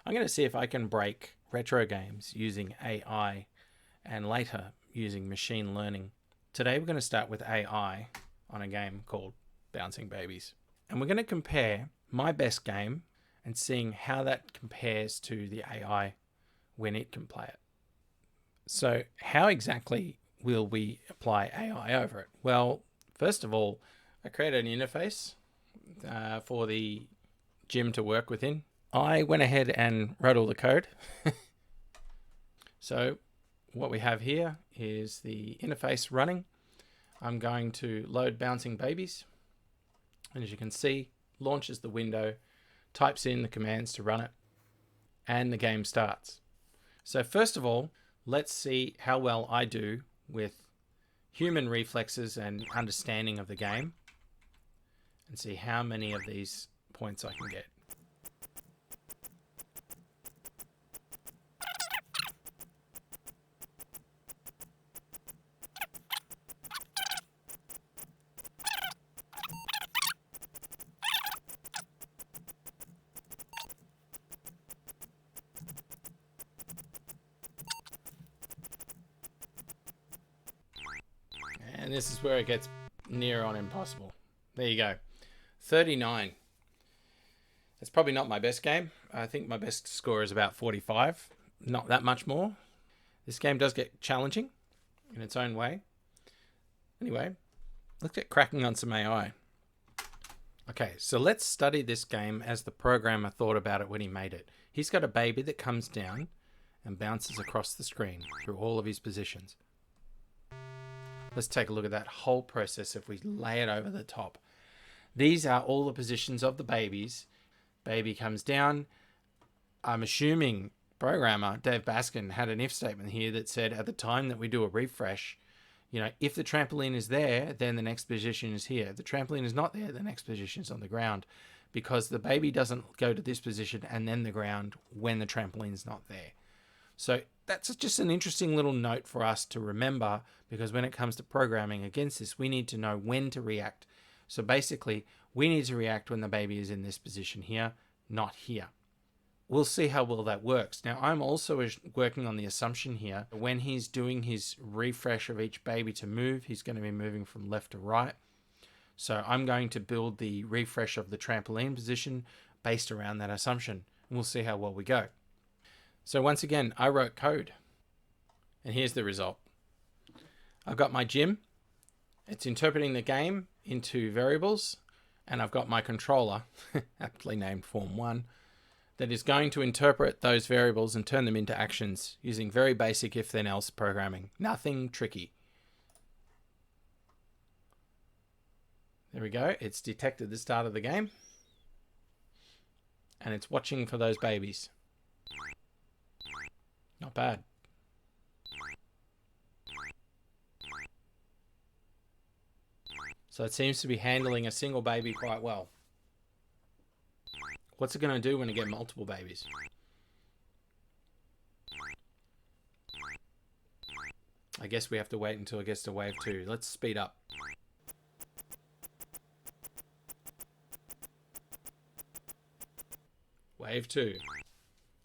I'm going to see if I can break retro games using AI and later using machine learning. Today we're going to start with AI on a game called Bouncing Babies. And we're going to compare my best game and seeing how that compares to the AI when it can play it. So how exactly will we apply AI over it? Well, first of all, I created an interface for the gym to work within. I went ahead and wrote all the code. So what we have here is the interface running. I'm going to load Bouncing Babies. And as you can see, launches the window, types in the commands to run it, and the game starts. So first of all, let's see how well I do with human reflexes and understanding of the game, and see how many of these points I can get. And this is where it gets near on impossible. There you go. 39. That's probably not my best game. I think my best score is about 45. Not that much more. This game does get challenging in its own way. Anyway, let's get cracking on some AI. Okay, so let's study this game as the programmer thought about it when he made it. He's got a baby that comes down and bounces across the screen through all of his positions. Let's take a look at that whole process if we lay it over the top. These are all the positions of the babies. Baby comes down. I'm assuming programmer Dave Baskin had an if statement here that said at the time that we do a refresh, if the trampoline is there, then the next position is here. If the trampoline is not there, the next position is on the ground, because the baby doesn't go to this position and then the ground when the trampoline is not there. So that's just an interesting little note for us to remember, because when it comes to programming against this, we need to know when to react. So basically, we need to react when the baby is in this position here, not here. We'll see how well that works. Now, I'm also working on the assumption here, when he's doing his refresh of each baby to move, he's going to be moving from left to right. So I'm going to build the refresh of the trampoline position based around that assumption. And we'll see how well we go. So once again, I wrote code. And here's the result. I've got my gym. It's interpreting the game into variables. And I've got my controller, aptly named Form 1, that is going to interpret those variables and turn them into actions using very basic if-then-else programming. Nothing tricky. There we go. It's detected the start of the game. And it's watching for those babies. Not bad. So it seems to be handling a single baby quite well. What's it going to do when it gets multiple babies? I guess we have to wait until it gets to wave 2. Let's speed up. Wave 2.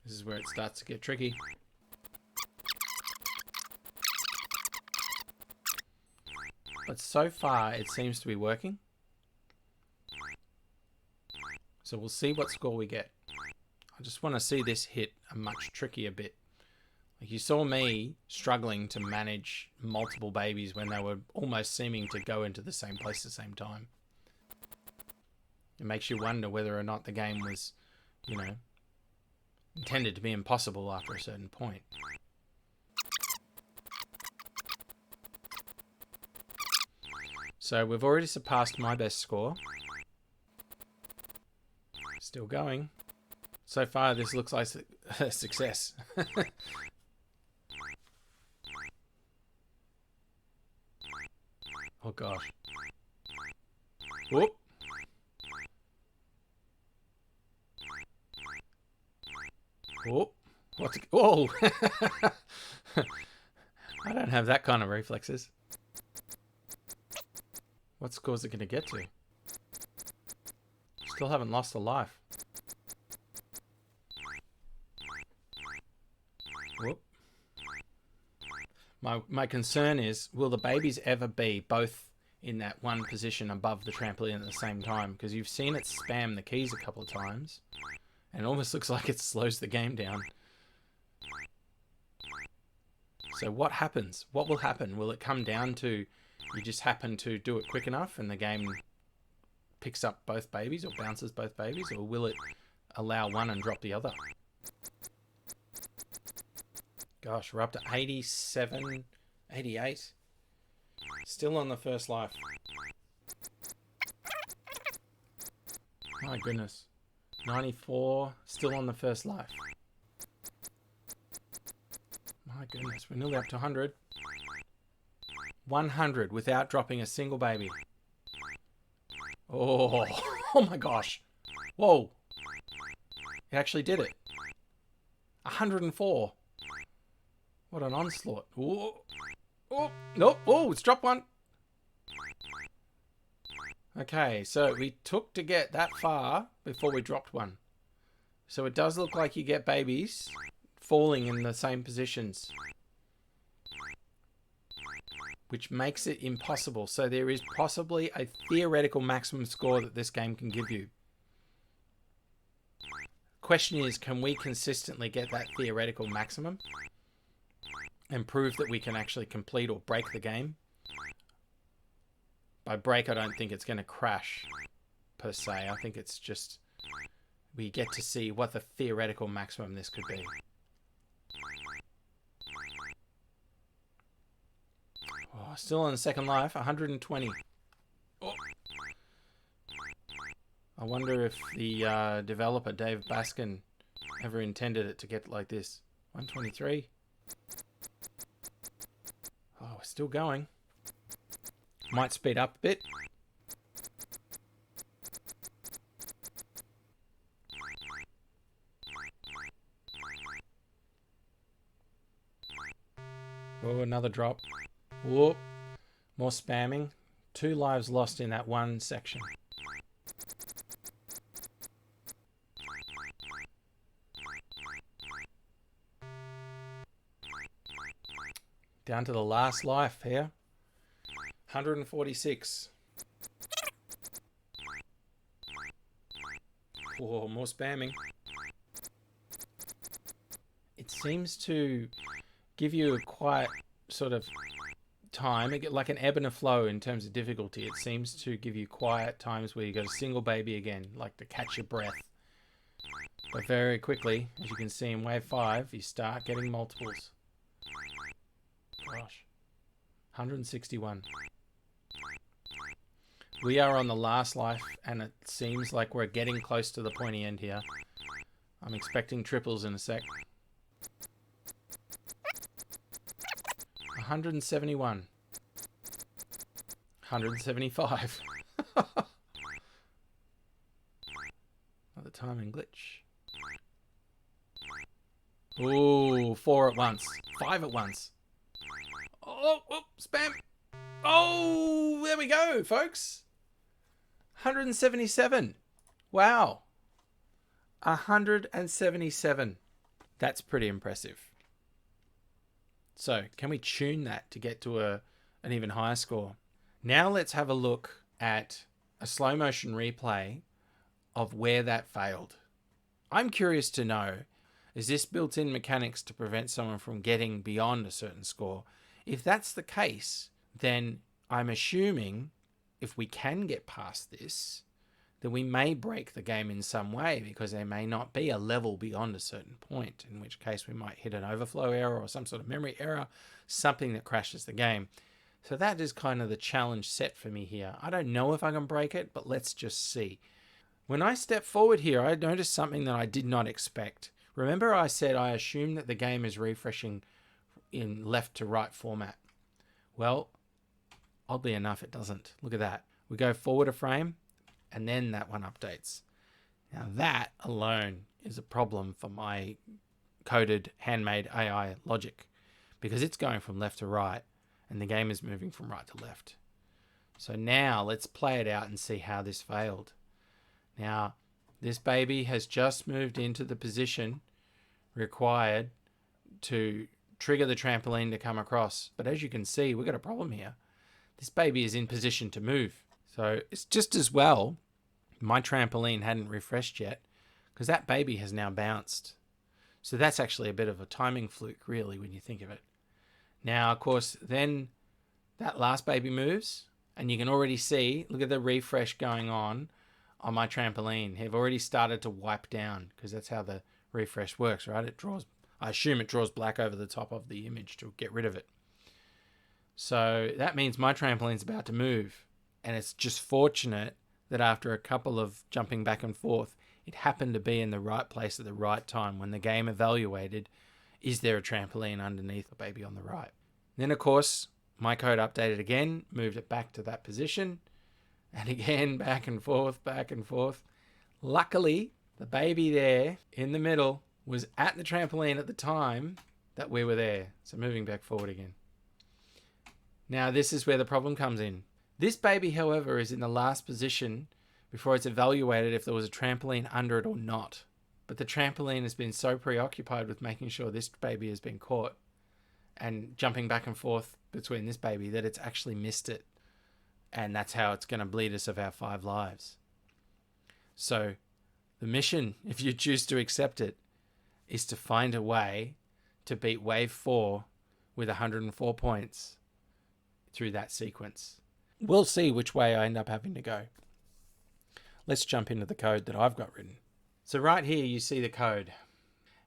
This is where it starts to get tricky. But so far, it seems to be working. So we'll see what score we get. I just want to see this hit a much trickier bit. Like you saw me struggling to manage multiple babies when they were almost seeming to go into the same place at the same time. It makes you wonder whether or not the game was, intended to be impossible after a certain point. So we've already surpassed my best score. Still going. So far, this looks like a success. Oh gosh. Whoop. Whoop. What's it? Whoa. I don't have that kind of reflexes. What score is it going to get to? Still haven't lost a life. My concern is, will the babies ever be both in that one position above the trampoline at the same time? Because you've seen it spam the keys a couple of times, and it almost looks like it slows the game down. So what happens? What will happen? Will it come down to you just happen to do it quick enough and the game picks up both babies or bounces both babies, or will it allow one and drop the other? Gosh, we're up to 87, 88. Still on the first life. My goodness. 94, still on the first life. My goodness, we're nearly up to 100. 100 without dropping a single baby. Oh, oh my gosh. Whoa. It actually did it. 104. What an onslaught. Oh, oh, nope. Oh, it's dropped one. Okay, so we took to get that far before we dropped one. So it does look like you get babies falling in the same positions, which makes it impossible. So there is possibly a theoretical maximum score that this game can give you. Question is, can we consistently get that theoretical maximum and prove that we can actually complete or break the game? By break, I don't think it's going to crash per se. I think it's just we get to see what the theoretical maximum this could be. Oh, still on the second life, 120. Oh. I wonder if the developer, Dave Baskin, ever intended it to get like this. 123. Oh, we're still going. Might speed up a bit. Oh, another drop. Whoop. More spamming. 2 lives lost in that one section. Down to the last life here. 146. Whoa, more spamming. It seems to give you a quiet sort of time, like an ebb and a flow in terms of difficulty. It seems to give you quiet times where you got a single baby again, like to catch your breath. But very quickly, as you can see in wave 5, you start getting multiples. Gosh. 161. We are on the last life, and it seems like we're getting close to the pointy end here. I'm expecting triples in a sec. 171. 175. Another timing glitch. Ooh, 4 at once. 5 at once. Oh, oh, spam. Oh, there we go, folks. 177. Wow. 177. That's pretty impressive. So, can we tune that to get to an even higher score? Now let's have a look at a slow motion replay of where that failed. I'm curious to know, is this built-in mechanics to prevent someone from getting beyond a certain score? If that's the case, then I'm assuming if we can get past this, then we may break the game in some way, because there may not be a level beyond a certain point, in which case we might hit an overflow error or some sort of memory error, something that crashes the game. So that is kind of the challenge set for me here. I don't know if I can break it, but let's just see. When I step forward here, I noticed something that I did not expect. Remember I said I assume that the game is refreshing in left to right format. Well, oddly enough, it doesn't. Look at that. We go forward a frame, and then that one updates. Now that alone is a problem for my coded handmade AI logic, because it's going from left to right and the game is moving from right to left. So now let's play it out and see how this failed. Now this baby has just moved into the position required to trigger the trampoline to come across. But as you can see, we've got a problem here. This baby is in position to move. So it's just as well my trampoline hadn't refreshed yet, because that baby has now bounced. So that's actually a bit of a timing fluke, really, when you think of it. Now, of course, then that last baby moves, and you can already see, look at the refresh going on my trampoline. I've already started to wipe down, because that's how the refresh works, right? I assume it draws black over the top of the image to get rid of it. So that means my trampoline's about to move. And it's just fortunate that after a couple of jumping back and forth, it happened to be in the right place at the right time when the game evaluated, is there a trampoline underneath the baby on the right? Then, of course, my code updated again, moved it back to that position, and again, back and forth, back and forth. Luckily, the baby there in the middle was at the trampoline at the time that we were there. So moving back forward again. Now, this is where the problem comes in. This baby, however, is in the last position before it's evaluated if there was a trampoline under it or not. But the trampoline has been so preoccupied with making sure this baby has been caught and jumping back and forth between this baby that it's actually missed it. And that's how it's going to bleed us of our 5 lives. So the mission, if you choose to accept it, is to find a way to beat wave 4 with 104 points through that sequence. We'll see which way I end up having to go. Let's jump into the code that I've got written. So right here you see the code.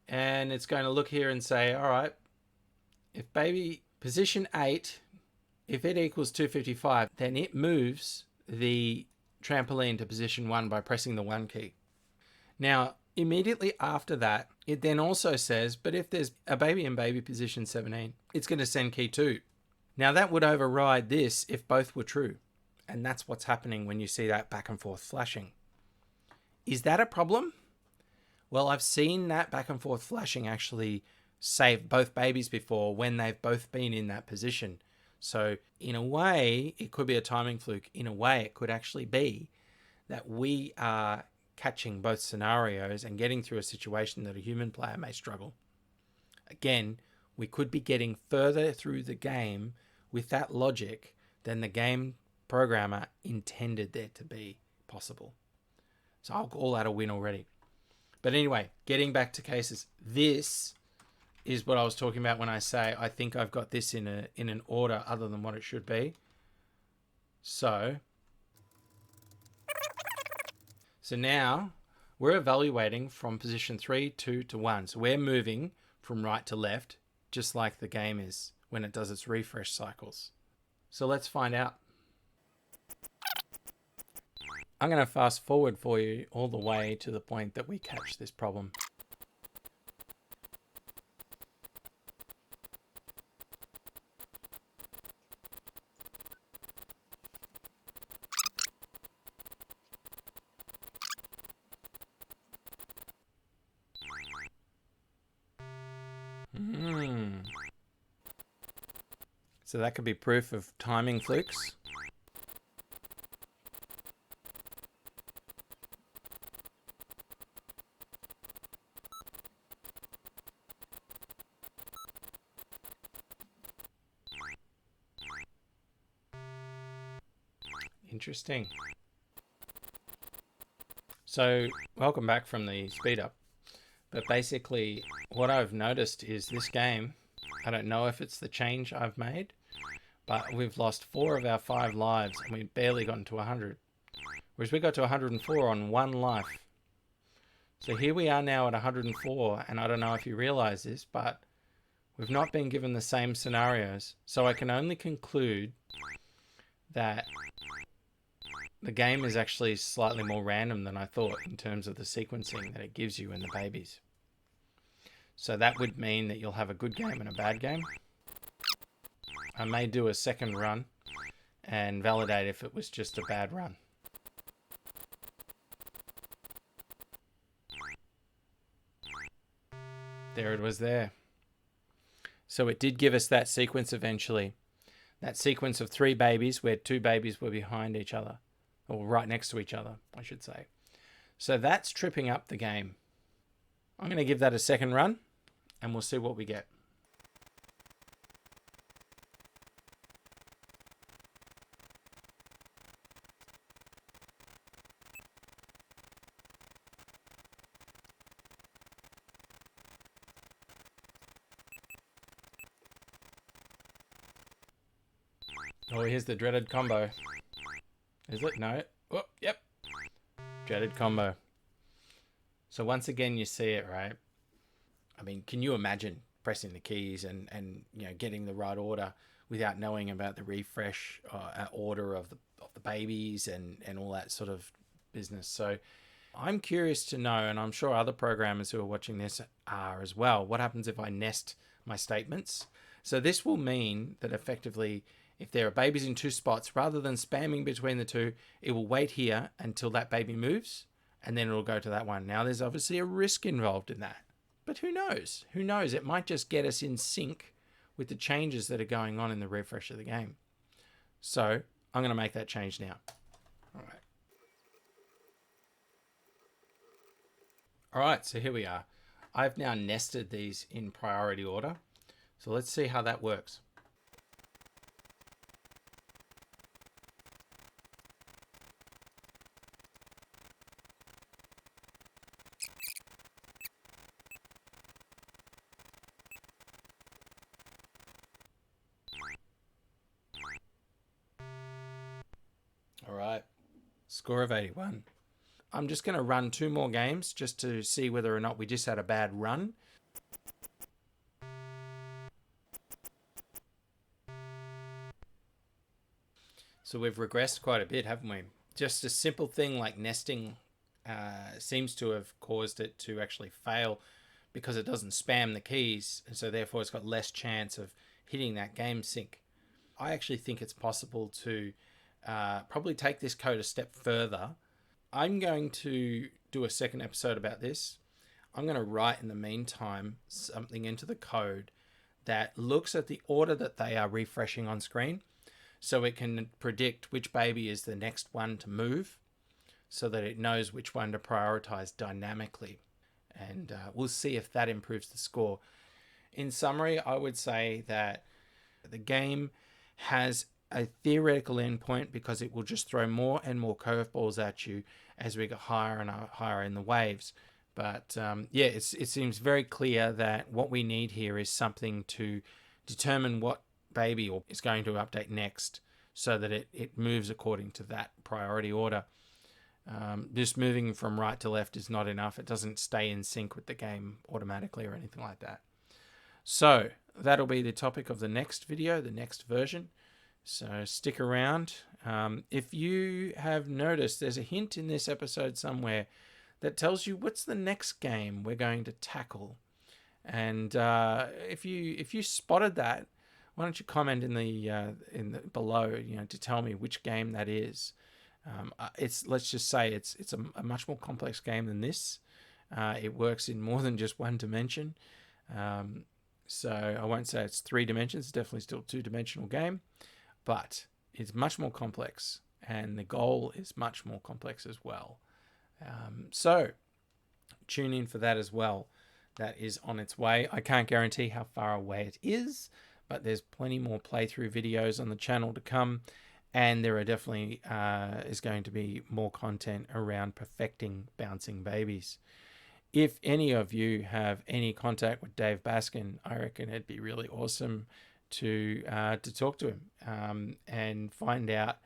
And it's going to look here and say, all right, if baby position 8, if it equals 255, then it moves the trampoline to position 1 by pressing the 1 key. Now, immediately after that, it then also says, but if there's a baby in baby position 17, it's going to send key 2. Now, that would override this if both were true. And that's what's happening when you see that back and forth flashing. Is that a problem? Well, I've seen that back and forth flashing actually save both babies before when they've both been in that position. So in a way, it could be a timing fluke. In a way, it could actually be that we are catching both scenarios and getting through a situation that a human player may struggle. Again, we could be getting further through the game with that logic than the game programmer intended there to be possible. So I'll call that a win already. But anyway, getting back to cases, this is what I was talking about when I say I think I've got this in an order other than what it should be. So now we're evaluating from position 3, 2 to 1. So we're moving from right to left, just like the game is when it does its refresh cycles. So let's find out. I'm going to fast forward for you all the way to the point that we catch this problem. So that could be proof of timing flukes. Interesting. So welcome back from the speed up. But basically what I've noticed is this game, I don't know if it's the change I've made, but we've lost 4 of our 5 lives and we've barely gotten to 100. Whereas we got to 104 on 1 life. So here we are now at 104, and I don't know if you realize this, but we've not been given the same scenarios. So I can only conclude that the game is actually slightly more random than I thought in terms of the sequencing that it gives you in the babies. So that would mean that you'll have a good game and a bad game. I may do a second run and validate if it was just a bad run. There it was there. So it did give us that sequence eventually. That sequence of 3 babies where 2 babies were behind each other. Or right next to each other, I should say. So that's tripping up the game. I'm going to give that a second run and we'll see what we get. Oh, here's the dreaded combo. Is it? No. Oh, yep. Dreaded combo. So once again, you see it, right? I mean, can you imagine pressing the keys and getting the right order without knowing about the refresh order of the babies and all that sort of business? So I'm curious to know, and I'm sure other programmers who are watching this are as well, what happens if I nest my statements? So this will mean that effectively, if there are babies in two spots, rather than spamming between the two, it will wait here until that baby moves, and then it'll go to that one. Now, there's obviously a risk involved in that. But who knows? Who knows? It might just get us in sync with the changes that are going on in the refresh of the game. So I'm going to make that change now. All right. All right, so here we are. I've now nested these in priority order. So let's see how that works. All right, score of 81. I'm just going to run 2 more games just to see whether or not we just had a bad run. So we've regressed quite a bit, haven't we? Just a simple thing like nesting seems to have caused it to actually fail because it doesn't spam the keys, and so therefore it's got less chance of hitting that game sync. I actually think it's possible to probably take this code a step further. I'm going to do a second episode about this. I'm going to write in the meantime something into the code that looks at the order that they are refreshing on screen, so it can predict which baby is the next one to move, so that it knows which one to prioritize dynamically. And we'll see if that improves the score. In summary, I would say that the game has a theoretical endpoint because it will just throw more and more curveballs at you as we get higher and higher in the waves. But it seems very clear that what we need here is something to determine what baby is going to update next, so that it moves according to that priority order. Just moving from right to left is not enough. It doesn't stay in sync with the game automatically or anything like that. So that'll be the topic of the next video, the next version. So stick around. If you have noticed, there's a hint in this episode somewhere that tells you what's the next game we're going to tackle. And if you spotted that, why don't you comment in the below, to tell me which game that is. Let's just say it's a much more complex game than this. It works in more than just one dimension. So I won't say it's 3 dimensions. It's definitely still a 2-dimensional game, but it's much more complex, and the goal is much more complex as well. So tune in for that as well. That is on its way. I can't guarantee how far away it is, but there's plenty more playthrough videos on the channel to come, and there are definitely is going to be more content around perfecting bouncing babies. If any of you have any contact with Dave Baskin, I reckon it'd be really awesome to talk to him and find out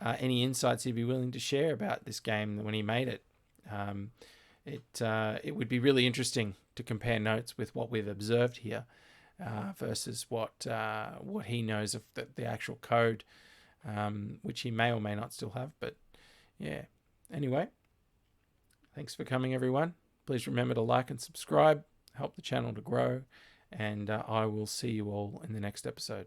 any insights he'd be willing to share about this game when he made it. It would be really interesting to compare notes with what we've observed here versus what he knows of the actual code, which he may or may not still have. But yeah, anyway, thanks for coming, everyone. Please remember to like and subscribe, help the channel to grow, and I will see you all in the next episode.